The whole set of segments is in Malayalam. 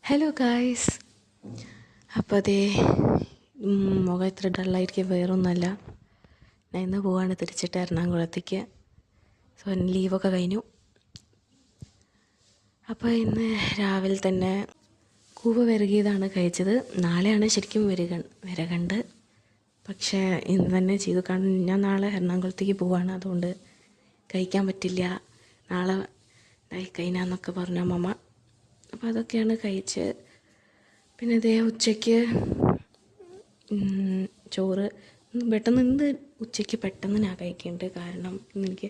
Hello guys. അപ്പോൾ അതേ മുഖം ഇത്ര ഡള്ളായിരിക്കും, വേറൊന്നുമല്ല. ഞാൻ ഇന്ന് പോവാണ് തിരിച്ചിട്ട് എറണാകുളത്തേക്ക്. സോ ലീവൊക്കെ കഴിഞ്ഞു. അപ്പോൾ ഇന്ന് രാവിലെ തന്നെ കൂവ വിരകിയതാണ് കഴിച്ചത്. നാളെയാണ് ശരിക്കും വിരകണ്ട്. പക്ഷേ ഇന്ന് തന്നെ ചെയ്തു. കാരണം ഞാൻ നാളെ എറണാകുളത്തേക്ക് പോവാണ്, അതുകൊണ്ട് കഴിക്കാൻ പറ്റില്ല. നാളെ കഴിക്കാന്നൊക്കെ പറഞ്ഞു അമ്മമ്മ. അപ്പോൾ അതൊക്കെയാണ് കഴിച്ച്. പിന്നെ ഇതേ ഉച്ചയ്ക്ക് ചോറ് ഇന്ന് ഉച്ചയ്ക്ക് പെട്ടെന്ന് ഞാൻ കഴിക്കുന്നുണ്ട്. കാരണം ഇന്ന് എനിക്ക്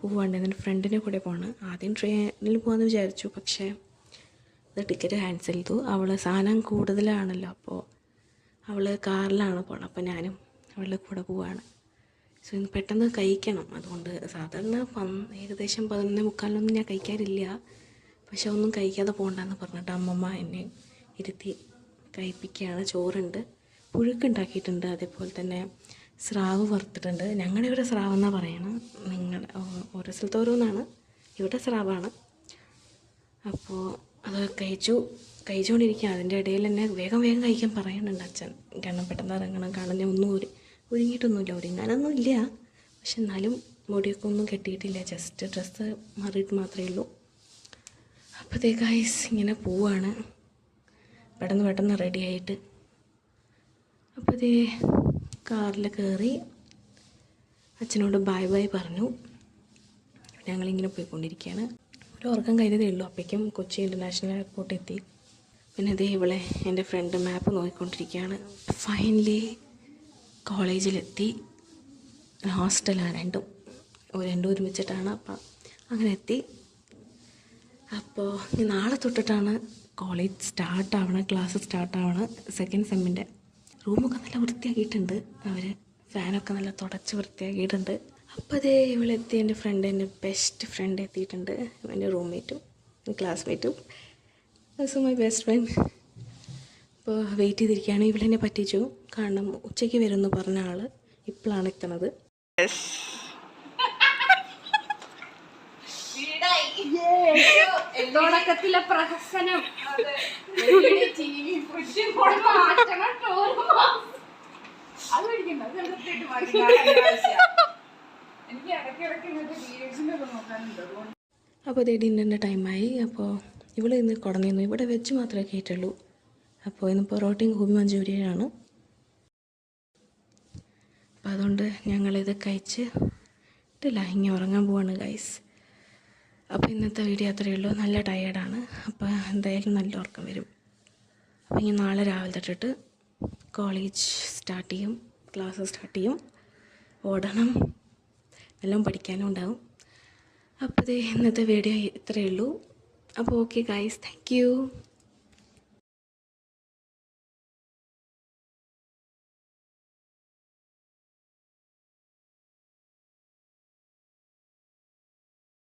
പോവാണ്ട്, എൻ്റെ ഫ്രണ്ടിൻ്റെ കൂടെ പോകണം. ആദ്യം ട്രെയിനിൽ പോകാമെന്ന് വിചാരിച്ചു, പക്ഷേ അത് ടിക്കറ്റ് ക്യാൻസൽ ചെയ്തു. അവൾ സാധനം കൂടുതലാണല്ലോ, അപ്പോൾ അവൾ കാറിലാണ് പോകണം. അപ്പോൾ ഞാനും അവളുടെ കൂടെ പോവാണ്. സോ ഇന്ന് പെട്ടെന്ന് കഴിക്കണം. അതുകൊണ്ട് സാധാരണ ഏകദേശം 11:45 ഞാൻ കഴിക്കാറില്ല. പക്ഷെ ഒന്നും കഴിക്കാതെ പോകണ്ടെന്ന് പറഞ്ഞിട്ട് അമ്മമ്മ എന്നെ ഇരുത്തി കഴിപ്പിക്കുകയാണ്. ചോറുണ്ട്, പുഴുക്കുണ്ടാക്കിയിട്ടുണ്ട്, അതേപോലെ തന്നെ സ്രാവ് വറുത്തിട്ടുണ്ട്. ഞങ്ങളുടെ ഇവിടെ സ്രാവ് എന്നാണ് പറയണം, ഓരോ സ്ഥലത്ത് ഓരോന്നാണ്. ഇവിടെ സ്രാവാണ്. അപ്പോൾ അത് കഴിച്ചുകൊണ്ടിരിക്കുക. അതിൻ്റെ ഇടയിൽ തന്നെ വേഗം കഴിക്കാൻ പറയുന്നുണ്ട് അച്ഛൻ. കാരണം പെട്ടെന്ന് ഇറങ്ങണം. കാരണം ഞാൻ ഒന്നും ഒരുങ്ങിയിട്ടൊന്നുമില്ല, ഒരുങ്ങാനൊന്നും ഇല്ല. പക്ഷെ എന്നാലും മുടിയൊക്കെ ഒന്നും കെട്ടിയിട്ടില്ല, ജസ്റ്റ് ഡ്രസ്സ് മാറിയിട്ട് മാത്രമേ ഉള്ളൂ. അപ്പോൾ ഗൈസ് ഇങ്ങനെ പോവാണ് പെട്ടെന്ന് റെഡിയായിട്ട്. അപ്പോൾ കാറിൽ കയറി അച്ഛനോട് ബൈ പറഞ്ഞു. ഞങ്ങളിങ്ങനെ പോയിക്കൊണ്ടിരിക്കുകയാണ്. ഒരു ഉറക്കം കഴിഞ്ഞതേ ഉള്ളൂ. അപ്പോഴേക്കും കൊച്ചി ഇൻ്റർനാഷണൽ എയർപോർട്ട് എത്തി. പിന്നെ ഇവിടെ എൻ്റെ ഫ്രണ്ട് മാപ്പ് നോക്കിക്കൊണ്ടിരിക്കുകയാണ്. ഫൈനലി കോളേജിലെത്തി. ഹോസ്റ്റലാണ് രണ്ടും ഒരുമിച്ചിട്ടാണ്. അപ്പം അങ്ങനെ എത്തി. അപ്പോൾ നാളെ തൊട്ടിട്ടാണ് കോളേജ് സ്റ്റാർട്ടാവണം, ക്ലാസ് സ്റ്റാർട്ടാവണം. സെക്കൻഡ് സെമ്മിൻ്റെ റൂമൊക്കെ നല്ല വൃത്തിയാക്കിയിട്ടുണ്ട് അവർ. ഫാനൊക്കെ നല്ല തുടച്ച് വൃത്തിയാക്കിയിട്ടുണ്ട്. അപ്പോൾ ഇവളെത്തി. എൻ്റെ ബെസ്റ്റ് ഫ്രണ്ട് എത്തിയിട്ടുണ്ട്. എൻ്റെ റൂംമേറ്റും ക്ലാസ്മേറ്റും, ഓൾസോ മൈ ബെസ്റ്റ് ഫ്രണ്ട്. അപ്പോൾ വെയിറ്റ് ചെയ്തിരിക്കുകയാണ്. ഇവളെന്നെ പറ്റിച്ചു. കാരണം ഉച്ചയ്ക്ക് വരുമെന്ന് പറഞ്ഞ ആൾ ഇപ്പോഴാണ് എത്തുന്നത്. തുടക്കത്തിലെ പ്രഹസനം. അപ്പോൾ ഡിന്നറിൻ്റെ ടൈമായി. അപ്പോൾ ഇവിടെ ഇന്ന് കുടന്നിരുന്നു. ഇവിടെ വെജ് മാത്രമേ കേട്ടുള്ളൂ. അപ്പോൾ ഇന്ന് പൊറോട്ടയും ഗോബി മഞ്ചൂരിയനാണ്. അപ്പോൾ അതുകൊണ്ട് ഞങ്ങളിത് കഴിച്ചിട്ടില്ല, ഇങ്ങനെ ഉറങ്ങാൻ പോവാണ് ഗൈസ്. അപ്പോൾ ഇന്നത്തെ വീഡിയോ അത്രയേ ഉള്ളൂ. നല്ല ടയേർഡാണ്. അപ്പോൾ എന്തായാലും നല്ല ഉറക്കം വരും. അപ്പോൾ ഇനി നാളെ രാവിലെ തൊട്ടിട്ട് കോളേജ് സ്റ്റാർട്ട് ചെയ്യും, ക്ലാസ് സ്റ്റാർട്ട് ചെയ്യും. ഓടണം, എല്ലാം പഠിക്കാനും ഉണ്ടാവും. അപ്പോൾ ഇന്നത്തെ വീഡിയോ ഇത്രയേ ഉള്ളൂ. അപ്പോൾ ഓക്കെ ഗൈസ്, താങ്ക് യു.